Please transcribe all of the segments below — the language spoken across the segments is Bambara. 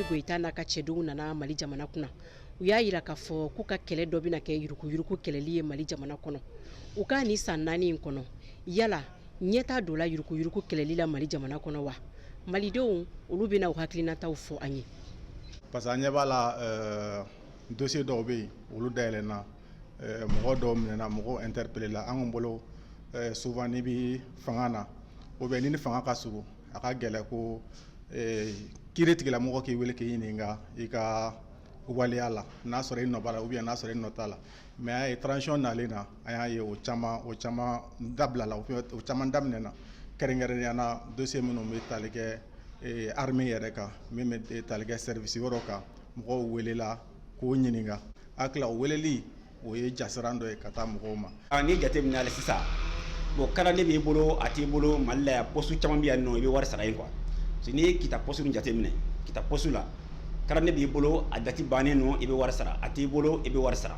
Goïta n'a ka cɛdenw nana Mali jamana kunna u y'a yira k'a fɔ k'u ka kɛlɛ dɔ bɛna kɛ yuruku-yuruku kɛlɛli ye Mali jamana kɔnɔ u ka ni san 4 in kɔnɔ yala ɲɛta dɔ la yuruku-yuruku kɛlɛli la Mali jamana kɔnɔ wa malidenw olu bɛna u hakilinataw fɔ an ye parce que an ɲɛ b'a la dossier dɔw bɛ yen olu dayɛlɛnna mɔgɔ dɔw minɛna mɔgɔw interpellé la an bolo souvent ni bɛ fanga na ou bien ni fanga ka surun a ka gɛlɛ ko kiiri tigilamɔgɔ k'i wele k'i ɲininka i ka waleya la n'a sɔrɔ i nɔ b'a la ou bien n'a sɔrɔ i nɔ t'a la mais a ye transition nalen na an y'a ye o caman dabila la o caman daminɛna kɛrɛnkɛrɛnnenya na dossier minnu bɛ tali kɛ armée yɛrɛ kan min bɛ tali kɛ service yɔrɔ kan mɔgɔw welela k'o ɲininka hakili o weleli o ye jasiran dɔ ye ka taa mɔgɔw ma. Ni jateminɛ hali sisan bon kalanden b'i bolo a t'i bolo Mali la yan poste caman bɛ yan nɔ i bɛ wari sara yen quoi parce que n'i ye kita poste jateminɛ kita poste la kalanden b'i bolo a date bannen nɔ i bɛ wari sara a t'i bolo i bɛ wari sara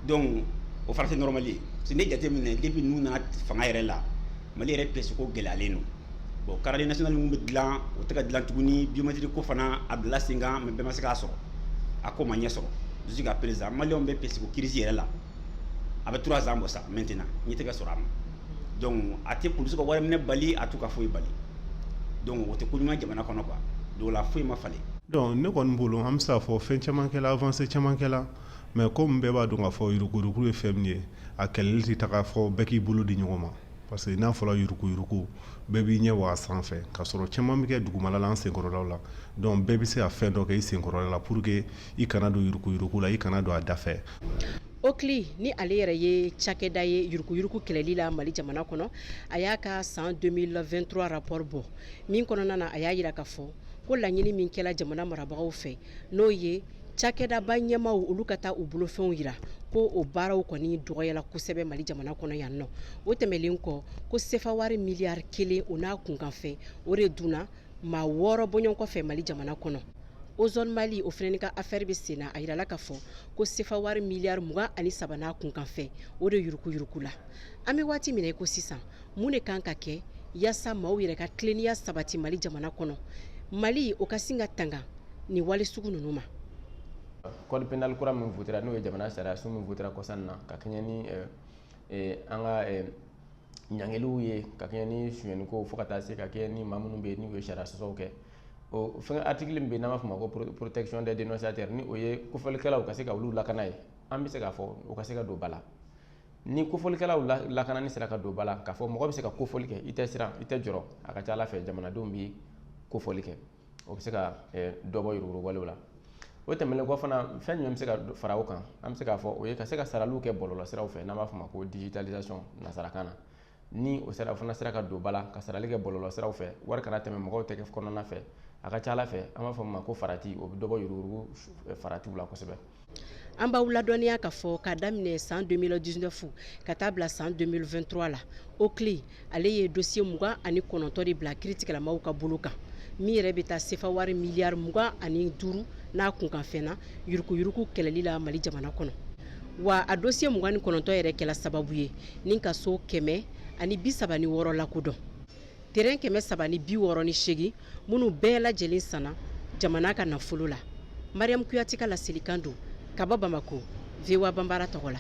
donc o fana tɛ normal ye parce que n'i jateminɛ depuis n'u nana fanga yɛrɛ la Mali yɛrɛ pèse ko gɛlɛyalen don bon kalanden national min bɛ dilan o tɛ ka dilan tuguni biométrique ko fana a bila sen kan mais bɛɛ ma se k'a sɔrɔ a ko ma ɲɛ sɔrɔ jusqu'à présent maliyɛnw bɛ pèse ko crise yɛrɛ la a bɛ 3 ans bɔ sa maintenant ɲɛ tɛ ka sɔrɔ a ma donc a tɛ polisi ka wari minɛ bali a t'u ka foyi bali donc o tɛ ko ɲuman jamana kɔnɔ quoi donc la foyi ma falen. donc ne kɔni bolo an bɛ se k'a fɔ fɛn caman kɛla avancé caman kɛla mais comme bɛɛ b'a dɔn k'a fɔ yuruku-yuruku ye fɛn min ye a kɛlɛli tɛ taga fɔ bɛɛ k'i bolo di ɲɔgɔn ma parce que n'a fɔra yuruku-yuruku bɛɛ b'i ɲɛ wa sanfɛ ka sɔrɔ caman bɛ kɛ dugumala la an senkɔrɔlaw la donc bɛɛ bɛ se ka fɛn dɔ kɛ i senkɔrɔla la pour que i kana don yuruku-yuruku la i kana don a da fɛ. Okli ni ale yɛrɛ ye cakɛda ye yuruku-yuruku kɛlɛli la Mali jamana kɔnɔ a y'a ka san 2023 rapport bɔ min kɔnɔna na a y'a yira k'a fɔ ko laɲini min kɛla jamana marabagaw fɛ n'o ye cakɛdaba ɲɛmaw olu ka taa u bolofɛnw yira ko o baaraw kɔni dɔgɔyala kosɛbɛ Mali jamana kɔnɔ yan nɔ o tɛmɛlen kɔ ko sefa wari miliyari 1 o n'a kunkanfɛ o de dunna maa 6 bɔɲɔn kɔfɛ Mali jamana kɔnɔ Ozone Mali o fɛnɛ ka affaire bɛ sen na a yirala k'a fɔ ko sefa wari miliyari 23 n'a kunkanfɛ o de yuruku-yuruku la an bɛ waati min na ko sisan mun de kan ka kɛ yaasa maaw yɛrɛ ka tilennenya sabati Mali jamana kɔnɔ Mali o ka sin ka tanga ni wale sugu ninnu ma. Code pénal kura min votera n'o ye jamana sariya sun min votera kɔsan na ka kɛɲɛ ni an ka ɲangiliw ye ka kɛɲɛ ni suyɛniko fo ka taa se ka kɛɲɛ ni maa minnu bɛ yen n'u ye sariya sɔsɔw kɛ o fɛn article min bɛ n'an b'a fɔ ma ko protection des dénonciateurs ni o ye kofɔlikɛlaw ka se ka olu lakana ye an bɛ se k'a fɔ o ka se ka don ba la ni kofɔlikɛlaw lakanani sera ka don ba la k'a fɔ mɔgɔ bɛ se ka kofɔli kɛ i tɛ siran i tɛ jɔrɔ a ka ca Ala fɛ jamanadenw bɛ kofɔli kɛ o bɛ se ka dɔ bɔ yuruku-yuruku la o tɛmɛnen kɔ fana fɛn jumɛn bɛ se ka fara o kan an bɛ se k'a fɔ o ye ka se ka saraliw kɛ bɔlɔlɔsiraw fɛ n'an b'a fɔ ma ko digitalisation nasarakan na ni o sera fana sera ka don ba la ka sarali kɛ bɔlɔlɔsiraw fɛ wari kana tɛmɛ mɔgɔw tɛgɛ kɔnɔna fɛ a ka ca Ala fɛ an b'a fɔ ma ko farati o bɛ dɔ bɔ yuruku-yuruku faratiw la kosɛbɛ. An b'aw ladɔnniya k'a fɔ k'a daminɛ san 2019 ka taa bila san 2023 la Okli ale ye dossier 29 de bila kiiritigɛlamaw ka bolo kan min yɛrɛ bɛ taa sefa wari miliyari 25 n'a kunkanfɛnna yuruku-yuruku kɛlɛli la Mali jamana kɔnɔ wa a dossier 29 yɛrɛ kɛla sababu ye ni ka so 136 lakodɔn terrain 368 minnu bɛɛ lajɛlen sanna jamana ka nafolo la Mariam Kuyate ka laselikan don ka bɔ Bamako VOA Bambara tɔgɔ la.